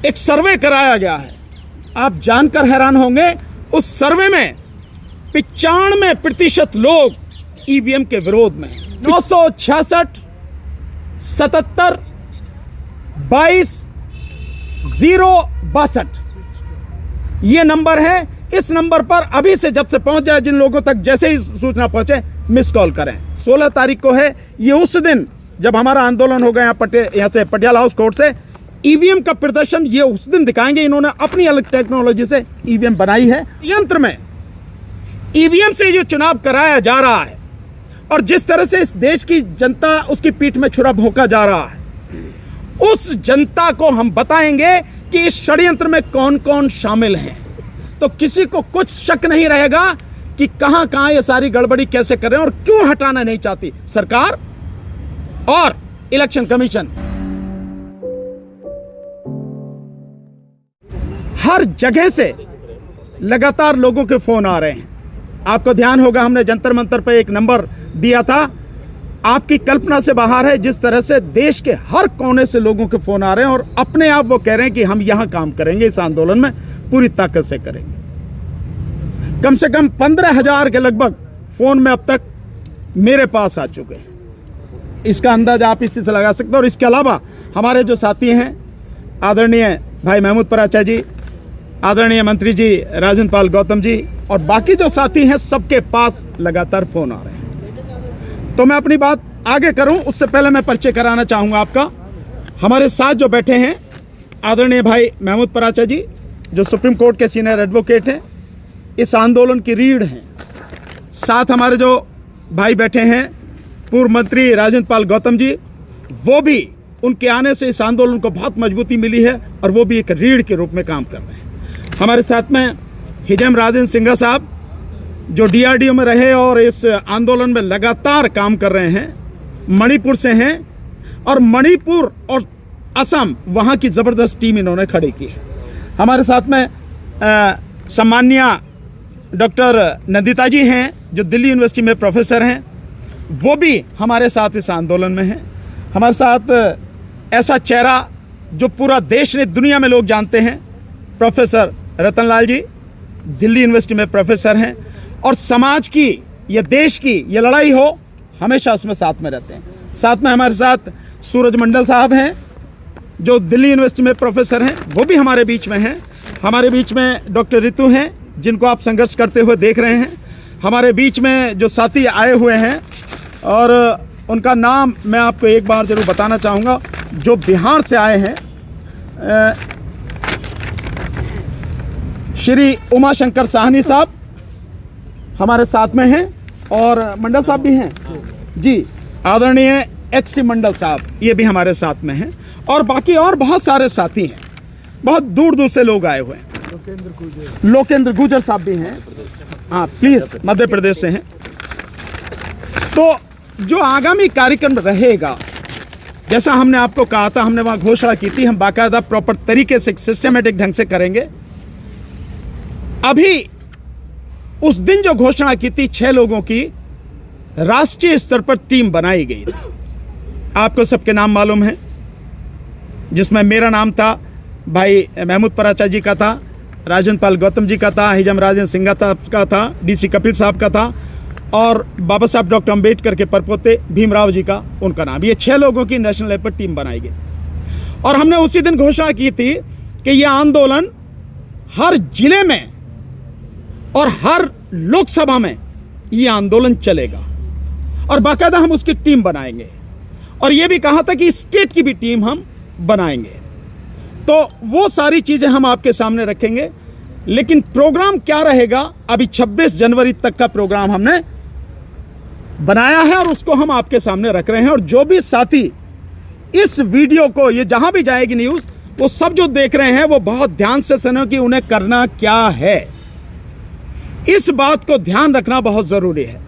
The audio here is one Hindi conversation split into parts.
एक सर्वे कराया गया है, आप जानकर हैरान होंगे। उस सर्वे में 95% लोग ईवीएम के विरोध में। 966 77 22 062 ये नंबर है। इस नंबर पर अभी से जब से पहुंच जाए, जिन लोगों तक जैसे ही सूचना पहुंचे मिस कॉल करें। 16 तारीख को है ये उस दिन जब हमारा आंदोलन होगा यहाँ से पटियाला हाउस कोर्ट से। ईवीएम का प्रदर्शन ये उस दिन दिखाएंगे। इन्होंने अपनी अलग टेक्नोलॉजी से ईवीएम बनाई है। यंत्र में ईवीएम से जो चुनाव कराया जा रहा है और जिस तरह से इस देश की जनता उसकी पीठ में छुरा भोंका जा रहा है, उस जनता को हम बताएंगे कि इस षड्यंत्र में कौन कौन शामिल हैं। तो किसी को कुछ शक नहीं रहेगा कि कहां कहां ये सारी गड़बड़ी कैसे कर रहे हैं और क्यों हटाना नहीं चाहती सरकार और इलेक्शन कमीशन। हर जगह से लगातार लोगों के फोन आ रहे हैं। आपको ध्यान होगा हमने जंतर मंतर पर एक नंबर दिया था। आपकी कल्पना से बाहर है जिस तरह से देश के हर कोने से लोगों के फोन आ रहे हैं और अपने आप वो कह रहे हैं कि हम यहां काम करेंगे, इस आंदोलन में पूरी ताकत से करेंगे। कम से कम 15,000 के लगभग फोन में अब तक मेरे पास आ चुके हैं। इसका अंदाजा आप इसी से लगा सकते हैं। और इसके अलावा हमारे जो साथी हैं, आदरणीय भाई महमूद पराचा जी, आदरणीय मंत्री जी राजेंद्र पाल गौतम जी और बाकी जो साथी हैं, सबके पास लगातार फोन आ रहे हैं। तो मैं अपनी बात आगे करूं उससे पहले मैं परिचय कराना चाहूंगा आपका। हमारे साथ जो बैठे हैं आदरणीय भाई महमूद पराचा जी, जो सुप्रीम कोर्ट के सीनियर एडवोकेट हैं, इस आंदोलन की रीढ़ हैं। साथ हमारे जो भाई बैठे हैं पूर्व मंत्री राजेंद्र पाल गौतम जी, वो भी उनके आने से इस आंदोलन को बहुत मजबूती मिली है और वो भी एक रीढ़ के रूप में काम कर रहे हैं। हमारे साथ में हिजम राजेंद्र सिंघा साहब, जो डीआरडीओ में रहे और इस आंदोलन में लगातार काम कर रहे हैं, मणिपुर से हैं और मणिपुर और असम वहाँ की ज़बरदस्त टीम इन्होंने खड़ी की है। हमारे साथ में सम्माननीय डॉक्टर नंदिता जी हैं, जो दिल्ली यूनिवर्सिटी में प्रोफेसर हैं, वो भी हमारे साथ इस आंदोलन में हैं। हमारे साथ ऐसा चेहरा जो पूरा देश ने, दुनिया में लोग जानते हैं, प्रोफेसर रतनलाल जी दिल्ली यूनिवर्सिटी में प्रोफेसर हैं और समाज की या देश की ये लड़ाई हो हमेशा उसमें साथ में रहते हैं। साथ में हमारे साथ सूरज मंडल साहब हैं, जो दिल्ली यूनिवर्सिटी में प्रोफेसर हैं, वो भी हमारे बीच में हैं। हमारे बीच में डॉक्टर ऋतु हैं, जिनको आप संघर्ष करते हुए देख रहे हैं। हमारे बीच में जो साथी आए हुए हैं और उनका नाम मैं आपको एक बार ज़रूर बताना चाहूँगा, जो बिहार से आए हैं, श्री उमा शंकर साहनी साहब हमारे साथ में हैं और मंडल साहब भी हैं जी, आदरणीय HC मंडल साहब, ये भी हमारे साथ में हैं और बाकी और बहुत सारे साथी हैं। बहुत दूर दूर से लोग आए हुए हैं। लोकेंद्र गुजर साहब भी हैं, हाँ प्लीज़, मध्य प्रदेश से हैं। तो जो आगामी कार्यक्रम रहेगा, जैसा हमने आपको कहा था, हमने वहाँ घोषणा की थी, हम बाकायदा प्रॉपर तरीके से सिस्टमेटिक ढंग से करेंगे। अभी उस दिन जो घोषणा की थी 6 लोगों की, राष्ट्रीय स्तर पर टीम बनाई गई थी। आपको सबके नाम मालूम है, जिसमें मेरा नाम था, भाई महमूद पराचा जी का था, राजेंद्र पाल गौतम जी का था, हिजम राजेंद्र सिंघा साहब का था, DC कपिल साहब का था और बाबा साहब डॉक्टर अम्बेडकर के परपोते भीमराव जी का, उनका नाम। ये 6 लोगों की नेशनल लेवल पर टीम बनाई गई और हमने उसी दिन घोषणा की थी कि यह आंदोलन हर जिले में और हर लोकसभा में ये आंदोलन चलेगा और बाकायदा हम उसकी टीम बनाएंगे। और ये भी कहा था कि स्टेट की भी टीम हम बनाएंगे। तो वो सारी चीज़ें हम आपके सामने रखेंगे। लेकिन प्रोग्राम क्या रहेगा, अभी 26 जनवरी तक का प्रोग्राम हमने बनाया है और उसको हम आपके सामने रख रहे हैं। और जो भी साथी इस वीडियो को, ये जहां भी जाएगी न्यूज़, वो सब जो देख रहे हैं वो बहुत ध्यान से सुनो कि उन्हें करना क्या है। इस बात को ध्यान रखना बहुत ज़रूरी है।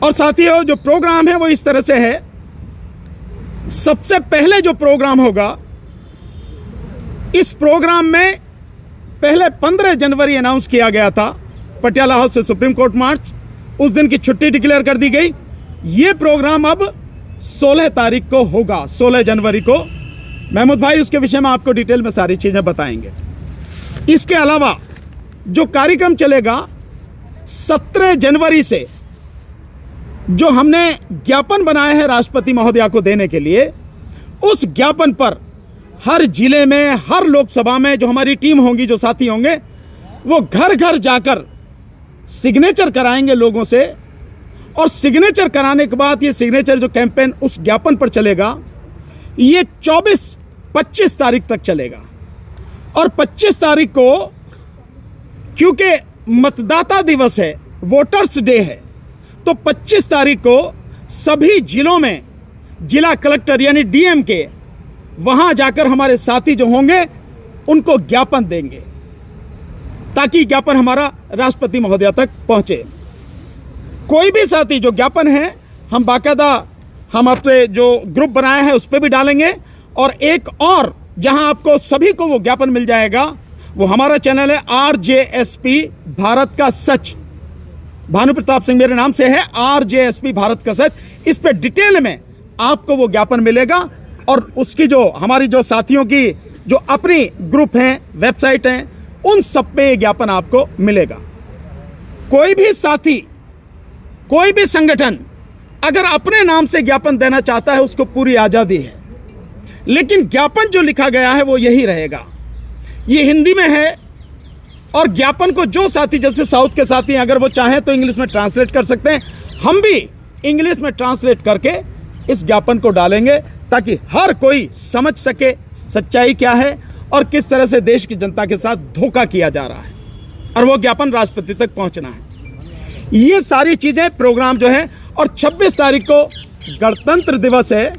और साथियों, जो प्रोग्राम है वो इस तरह से है। सबसे पहले जो प्रोग्राम होगा, इस प्रोग्राम में पहले 15 जनवरी अनाउंस किया गया था, पटियाला हाउस से सुप्रीम कोर्ट मार्च, उस दिन की छुट्टी डिक्लेयर कर दी गई। ये प्रोग्राम अब 16 तारीख को होगा, 16 जनवरी को महमूद भाई उसके विषय में आपको डिटेल में सारी चीज़ें बताएंगे। इसके अलावा जो कार्यक्रम चलेगा 17 जनवरी से, जो हमने ज्ञापन बनाया है राष्ट्रपति महोदया को देने के लिए, उस ज्ञापन पर हर जिले में, हर लोकसभा में जो हमारी टीम होगी, जो साथी होंगे, वो घर घर जाकर सिग्नेचर कराएंगे लोगों से। और सिग्नेचर कराने के बाद ये सिग्नेचर जो कैंपेन उस ज्ञापन पर चलेगा, ये 24-25 तारीख तक चलेगा। और 25 तारीख को, क्योंकि मतदाता दिवस है, वोटर्स डे है, तो 25 तारीख को सभी जिलों में जिला कलेक्टर यानी डीएम के वहां जाकर हमारे साथी जो होंगे उनको ज्ञापन देंगे, ताकि ज्ञापन हमारा राष्ट्रपति महोदया तक पहुंचे। कोई भी साथी जो ज्ञापन है, हम बाकायदा हम अपने जो ग्रुप बनाया है उस पर भी डालेंगे। और एक और जहां आपको सभी को वो ज्ञापन मिल जाएगा, वो हमारा चैनल है RJSP भारत का सच। भानु प्रताप सिंह मेरे नाम से है, RJSP भारत का सच। इस पे डिटेल में आपको वो ज्ञापन मिलेगा। और उसकी जो हमारी जो साथियों की जो अपनी ग्रुप हैं, वेबसाइट हैं, उन सब पे ज्ञापन आपको मिलेगा। कोई भी साथी, कोई भी संगठन अगर अपने नाम से ज्ञापन देना चाहता है, उसको पूरी आज़ादी है, लेकिन ज्ञापन जो लिखा गया है वो यही रहेगा। ये हिंदी में है। और ज्ञापन को जो साथी, जैसे साउथ के साथी अगर वो चाहें तो इंग्लिश में ट्रांसलेट कर सकते हैं, हम भी इंग्लिश में ट्रांसलेट करके इस ज्ञापन को डालेंगे, ताकि हर कोई समझ सके सच्चाई क्या है और किस तरह से देश की जनता के साथ धोखा किया जा रहा है, और वो ज्ञापन राष्ट्रपति तक पहुंचना है। ये सारी चीज़ें प्रोग्राम जो है। और 26 तारीख को गणतंत्र दिवस है।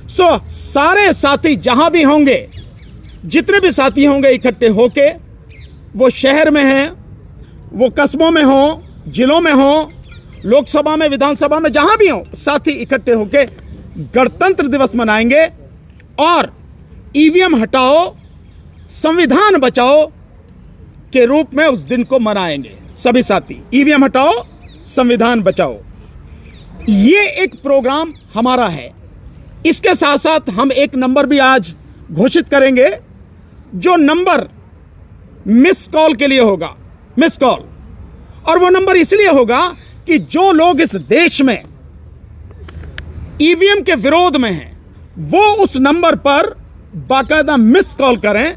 सो सारे साथी जहां भी होंगे, जितने भी साथी होंगे इकट्ठे होके, वो शहर में हैं, वो कस्बों में हो, जिलों में हो, लोकसभा में, विधानसभा में, जहां भी हो, साथी इकट्ठे होके गणतंत्र दिवस मनाएंगे। और ईवीएम हटाओ, संविधान बचाओ के रूप में उस दिन को मनाएंगे सभी साथी। ईवीएम हटाओ, संविधान बचाओ, ये एक प्रोग्राम हमारा है। इसके साथ साथ हम एक नंबर भी आज घोषित करेंगे, जो नंबर मिस कॉल के लिए होगा, मिस कॉल। और वो नंबर इसलिए होगा कि जो लोग इस देश में ईवीएम के विरोध में हैं, वो उस नंबर पर बाकायदा मिस कॉल करें,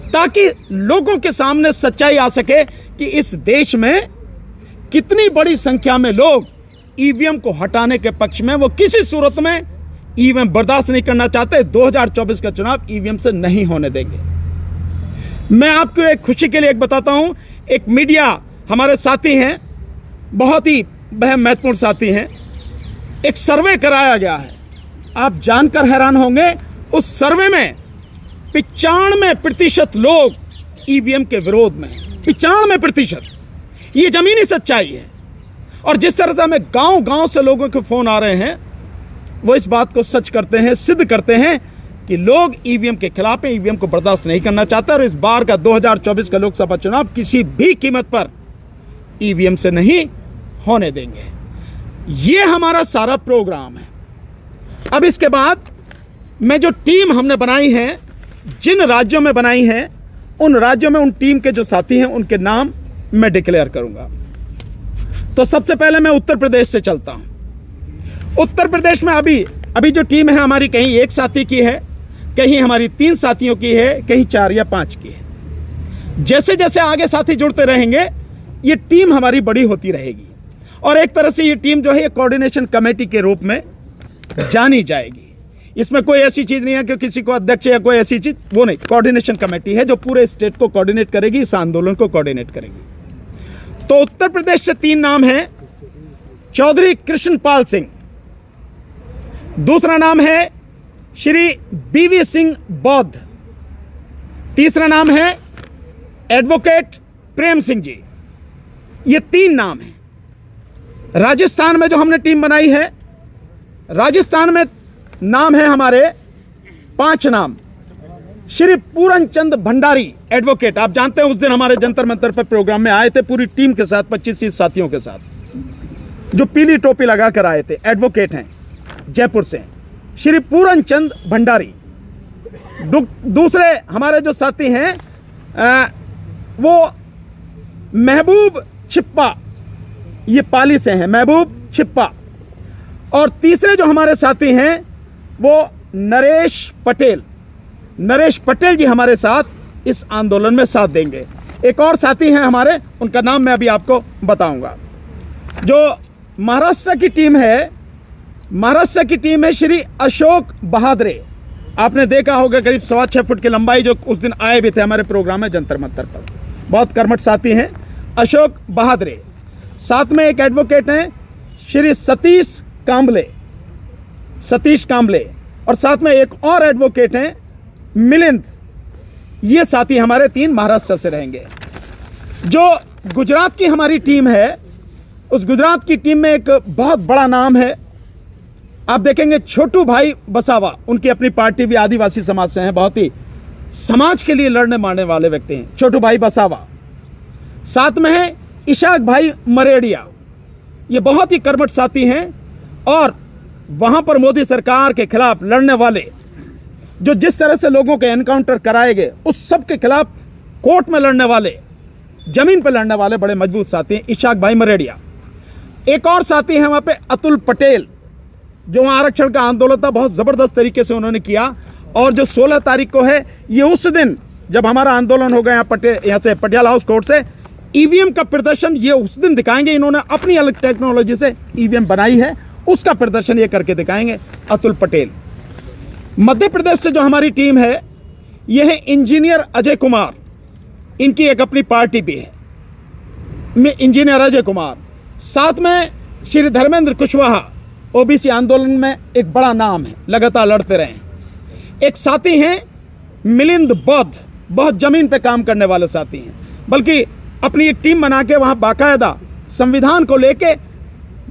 ताकि लोगों के सामने सच्चाई आ सके कि इस देश में कितनी बड़ी संख्या में लोग ईवीएम को हटाने के पक्ष में, वो किसी सूरत में ईवीएम बर्दाश्त नहीं करना चाहते। 2024 का चुनाव ईवीएम से नहीं होने देंगे। मैं आपको एक खुशी के लिए एक बताता हूं, एक मीडिया हमारे साथी हैं, बहुत ही महत्वपूर्ण साथी हैं, एक सर्वे कराया गया है, आप जानकर हैरान होंगे। उस सर्वे में 95% लोग ईवीएम के विरोध में हैं। 95%। ये जमीनी सच्चाई है। और जिस तरह से हमें गांव गांव से लोगों के फोन आ रहे हैं, वो इस बात को सच करते हैं, सिद्ध करते हैं कि लोग ईवीएम के खिलाफ हैं, ईवीएम को बर्दाश्त नहीं करना चाहते। और इस बार का 2024 का लोकसभा चुनाव किसी भी कीमत पर ईवीएम से नहीं होने देंगे। ये हमारा सारा प्रोग्राम है। अब इसके बाद में जो टीम हमने बनाई है, जिन राज्यों में बनाई है, उन राज्यों में उन टीम के जो साथी हैं उनके नाम मैं डिक्लेयर करूंगा। तो सबसे पहले मैं उत्तर प्रदेश से चलता हूं। उत्तर प्रदेश में अभी जो टीम है हमारी, कहीं एक साथी की है, कहीं हमारी 3 साथियों की है, कहीं 4 या 5 की है। जैसे जैसे आगे साथी जुड़ते रहेंगे, ये टीम हमारी बड़ी होती रहेगी। और एक तरह से ये टीम जो है ये कोऑर्डिनेशन कमेटी के रूप में जानी जाएगी। इसमें कोई ऐसी चीज़ नहीं है कि किसी को अध्यक्ष या कोई ऐसी चीज़, वो नहीं। कोऑर्डिनेशन कमेटी है जो पूरे स्टेट को कोऑर्डिनेट करेगी, इस आंदोलन को कोऑर्डिनेट करेगी। तो उत्तर प्रदेश से 3 नाम हैं। चौधरी कृष्णपाल सिंह, दूसरा नाम है श्री बीवी सिंह बौद्ध, तीसरा नाम है एडवोकेट प्रेम सिंह जी। ये 3 नाम हैं। राजस्थान में जो हमने टीम बनाई है, राजस्थान में नाम है हमारे 5 नाम। श्री पूरन चंद भंडारी एडवोकेट, आप जानते हैं उस दिन हमारे जंतर मंतर पर प्रोग्राम में आए थे पूरी टीम के साथ, 25 साथियों के साथ, जो पीली टोपी लगा कर आए थे। एडवोकेट हैं, जयपुर से, श्री पूरन चंद भंडारी। दूसरे हमारे जो साथी हैं वो महबूब छिप्पा, ये पाली से हैं, महबूब छिप्पा। और तीसरे जो हमारे साथी हैं वो नरेश पटेल, नरेश पटेल जी हमारे साथ इस आंदोलन में साथ देंगे। एक और साथी हैं हमारे, उनका नाम मैं अभी आपको बताऊंगा। जो महाराष्ट्र की टीम है, महाराष्ट्र की टीम है श्री अशोक बहादुरे। आपने देखा होगा करीब 6.25 फुट की लंबाई, जो उस दिन आए भी थे हमारे प्रोग्राम में जंतर मंतर पर। बहुत कर्मठ साथी हैं अशोक बहादुरे। साथ में एक एडवोकेट हैं श्री सतीश कांबले, सतीश कांबले। और साथ में एक और एडवोकेट हैं मिलिंद। ये साथी हमारे 3 महाराष्ट्र से रहेंगे। जो गुजरात की हमारी टीम है, उस गुजरात की टीम में एक बहुत बड़ा नाम है, आप देखेंगे छोटू भाई बसावा। उनकी अपनी पार्टी भी आदिवासी समाज से है, बहुत ही समाज के लिए लड़ने मारने वाले व्यक्ति हैं छोटू भाई बसावा। साथ में है इशाक भाई मरेडिया, ये बहुत ही कर्मठ साथी हैं और वहां पर मोदी सरकार के खिलाफ लड़ने वाले, जो जिस तरह से लोगों के एनकाउंटर कराए गए, उस सब के खिलाफ कोर्ट में लड़ने वाले, जमीन पर लड़ने वाले बड़े मजबूत साथी हैं इशाक भाई मरेडिया। एक और साथी हैं वहां पे अतुल पटेल, जो वहाँ आरक्षण का आंदोलन था बहुत ज़बरदस्त तरीके से उन्होंने किया। और जो 16 तारीख को है, ये उस दिन जब हमारा आंदोलन होगा यहाँ से पटियाला हाउस कोर्ट से, ईवीएम का प्रदर्शन ये उस दिन दिखाएंगे। इन्होंने अपनी अलग टेक्नोलॉजी से ईवीएम बनाई है, उसका प्रदर्शन ये करके दिखाएंगे अतुल पटेल। मध्य प्रदेश से जो हमारी टीम है, ये है इंजीनियर अजय कुमार। इनकी एक अपनी पार्टी भी है, इंजीनियर अजय कुमार। साथ में श्री धर्मेंद्र कुशवाहा, ओबीसी आंदोलन में एक बड़ा नाम है, लगातार लड़ते रहे। एक साथी हैं मिलिंद बौद्ध, बहुत जमीन पे काम करने वाले साथी हैं, बल्कि अपनी एक टीम बना के वहाँ बाकायदा संविधान को लेके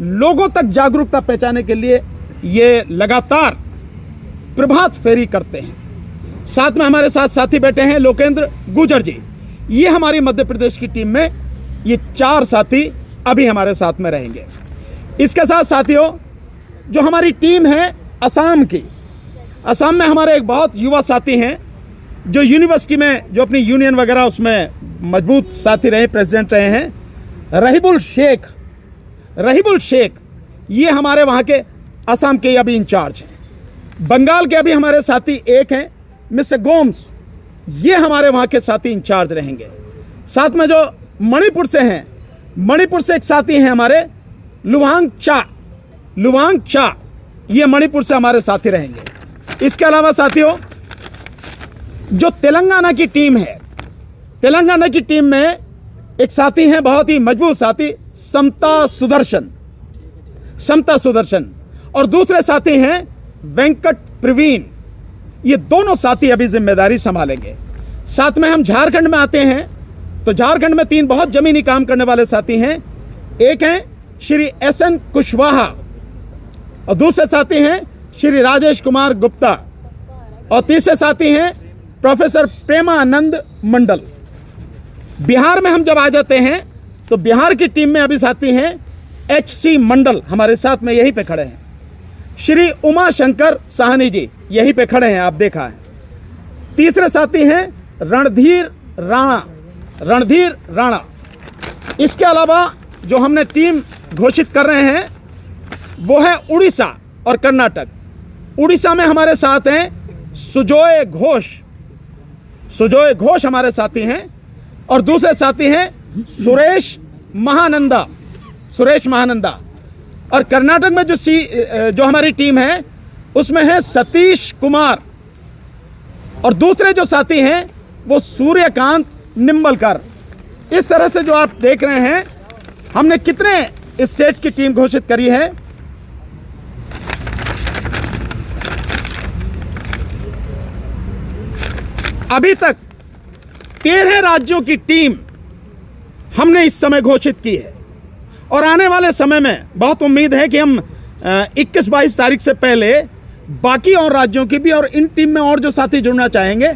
लोगों तक जागरूकता पहुँचाने के लिए ये लगातार प्रभात फेरी करते हैं। साथ में हमारे साथ साथी बैठे हैं लोकेंद्र गुर्जर जी। ये हमारी मध्य प्रदेश की टीम में ये 4 साथी अभी हमारे साथ में रहेंगे। इसके साथ साथियों, जो हमारी टीम है असम की, असम में हमारे एक बहुत युवा साथी हैं जो यूनिवर्सिटी में, जो अपनी यूनियन वगैरह उसमें मजबूत साथी रहे, प्रेसिडेंट रहे हैं, रहीबुल शेख। रहीबुल शेख ये हमारे वहाँ के असम के अभी इंचार्ज हैं। बंगाल के अभी हमारे साथी एक हैं मिस्टर गोम्स, ये हमारे वहाँ के साथी इंचार्ज रहेंगे। साथ में जो मणिपुर से हैं, मणिपुर से एक साथी हैं हमारे लुवांग चा, लुवांग चा, ये मणिपुर से हमारे साथी रहेंगे। इसके अलावा साथियों, जो तेलंगाना की टीम है, तेलंगाना की टीम में एक साथी हैं बहुत ही मजबूत साथी, समता सुदर्शन, समता सुदर्शन। और दूसरे साथी हैं वेंकट प्रवीण। ये दोनों साथी अभी जिम्मेदारी संभालेंगे। साथ में हम झारखंड में आते हैं, तो झारखंड में 3 बहुत जमीनी काम करने वाले साथी हैं। एक हैं श्री एसएन कुशवाहा और दूसरे साथी हैं श्री राजेश कुमार गुप्ता और तीसरे साथी हैं प्रोफेसर प्रेमानंद मंडल। बिहार में हम जब आ जाते हैं तो बिहार की टीम में अभी साथी हैं HC मंडल, हमारे साथ में यहीं पे खड़े हैं। श्री उमा शंकर साहनी जी यहीं पे खड़े हैं, आप देखा है। तीसरे साथी हैं रणधीर राणा, रणधीर राणा। इसके अलावा जो हमने टीम घोषित कर रहे हैं वो है उड़ीसा और कर्नाटक। उड़ीसा में हमारे साथ हैं सुजोय घोष, सुजोय घोष हमारे साथी हैं। और दूसरे साथी हैं सुरेश महानंदा, सुरेश महानंदा। और कर्नाटक में जो हमारी टीम है उसमें है सतीश कुमार। और दूसरे जो साथी हैं वो सूर्यकांत निम्बलकर। इस तरह से जो आप देख रहे हैं, हमने कितने स्टेट की टीम घोषित करी है। अभी तक 13 राज्यों की टीम हमने इस समय घोषित की है और आने वाले समय में बहुत उम्मीद है कि हम 21-22 तारीख से पहले बाकी और राज्यों की भी और इन टीम में और जो साथी जुड़ना चाहेंगे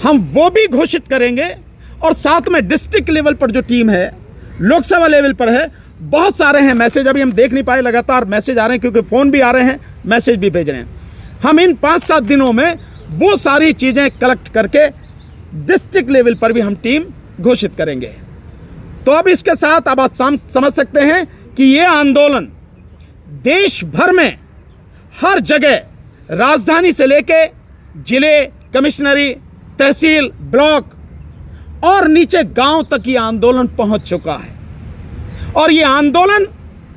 हम वो भी घोषित करेंगे। और साथ में डिस्ट्रिक्ट लेवल पर जो टीम है, लोकसभा लेवल पर है, बहुत सारे हैं मैसेज, अभी हम देख नहीं पाए, लगातार मैसेज आ रहे हैं क्योंकि फ़ोन भी आ रहे हैं, मैसेज भी भेज रहे हैं। हम इन 5-7 दिनों में वो सारी चीजें कलेक्ट करके डिस्ट्रिक्ट लेवल पर भी हम टीम घोषित करेंगे। तो अब इसके साथ अब आप समझ सकते हैं कि ये आंदोलन देश भर में हर जगह, राजधानी से लेके जिले, कमिश्नरी, तहसील, ब्लॉक और नीचे गांव तक ये आंदोलन पहुंच चुका है। और ये आंदोलन,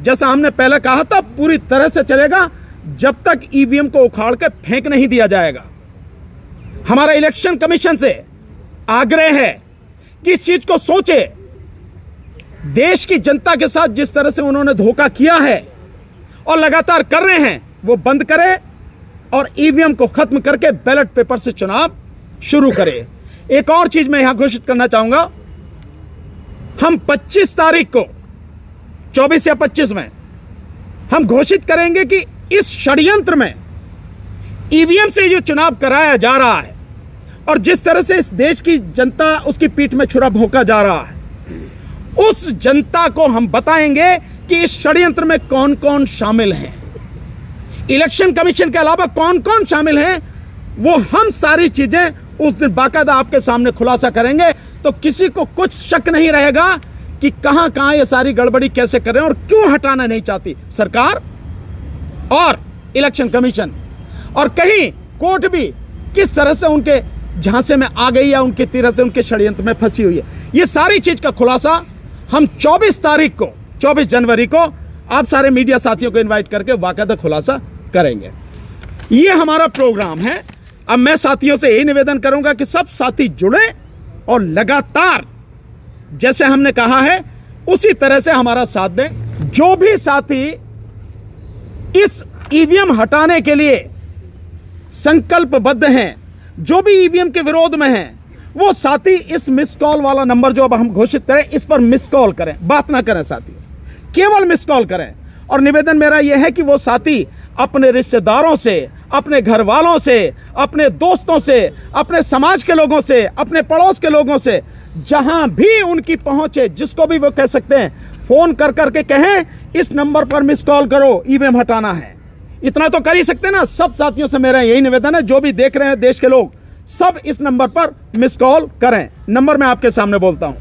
जैसा हमने पहले कहा था, पूरी तरह से चलेगा जब तक ईवीएम को उखाड़ के फेंक नहीं दिया जाएगा। हमारा इलेक्शन कमीशन से आग्रह है कि इस चीज को सोचे। देश की जनता के साथ जिस तरह से उन्होंने धोखा किया है और लगातार कर रहे हैं, वो बंद करे और ईवीएम को खत्म करके बैलेट पेपर से चुनाव शुरू करे। एक और चीज मैं यहां घोषित करना चाहूंगा, हम 25 तारीख को, 24 या 25 में हम घोषित करेंगे कि इस षड्यंत्र में ईवीएम से जो चुनाव कराया जा रहा है और जिस तरह से इस देश की जनता उसकी पीठ में छुरा भोंका जा रहा है, उस जनता को हम बताएंगे कि इस षड्यंत्र में कौन कौन शामिल हैं, इलेक्शन कमीशन के अलावा कौन कौन शामिल हैं, वो हम सारी चीजें उस दिन बाकायदा आपके सामने खुलासा करेंगे। तो किसी को कुछ शक नहीं रहेगा कि कहां कहां ये सारी गड़बड़ी कैसे कर रहे हैं और क्यों हटाना नहीं चाहती सरकार और इलेक्शन कमीशन, और कहीं कोर्ट भी किस तरह से उनके झांसे में आ गई या उनकी तरह से उनके षड्यंत्र में फंसी हुई है। ये सारी चीज का खुलासा हम 24 तारीख को, 24 जनवरी को आप सारे मीडिया साथियों को इनवाइट करके बाकायदा खुलासा करेंगे। ये हमारा प्रोग्राम है। अब मैं साथियों से यही निवेदन करूंगा कि सब साथी जुड़े और लगातार जैसे हमने कहा है उसी तरह से हमारा साथ दें। जो भी साथी इस ईवीएम हटाने के लिए संकल्पबद्ध हैं, जो भी ईवीएम के विरोध में हैं, वो साथी इस मिस कॉल वाला नंबर जो अब हम घोषित करें, इस पर मिस कॉल करें, बात ना करें साथी, केवल मिस कॉल करें। और निवेदन मेरा यह है कि वो साथी अपने रिश्तेदारों से, अपने घर वालों से, अपने दोस्तों से, अपने समाज के लोगों से, अपने पड़ोस के लोगों से, जहां भी उनकी पहुंच है, जिसको भी वो कह सकते हैं, फोन कर करके कहें इस नंबर पर मिस कॉल करो, ईवीएम हटाना है। इतना तो कर ही सकते ना। सब साथियों से मेरा यही निवेदन है, जो भी देख रहे हैं देश के लोग, सब इस नंबर पर मिस कॉल करें। नंबर मैं आपके सामने बोलता हूं,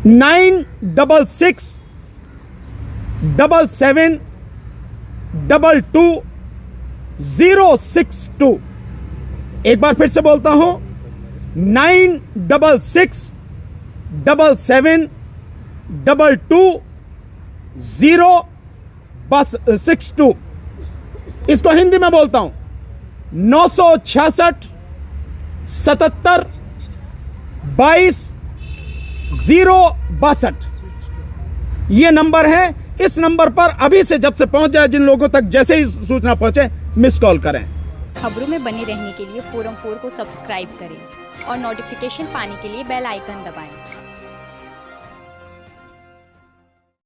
966 77 22 062। एक बार फिर से बोलता हूं, 966 77 22 062। इसको हिंदी में बोलता हूं, 966 77 22 062। ये नंबर है। इस नंबर पर अभी से जब से पहुंच जाए, जिन लोगों तक जैसे ही सूचना पहुंचे, मिस कॉल करें। खबरों में बने रहने के लिए फोरम 4 को सब्सक्राइब करें और नोटिफिकेशन पाने के लिए बेल आइकन दबाएं।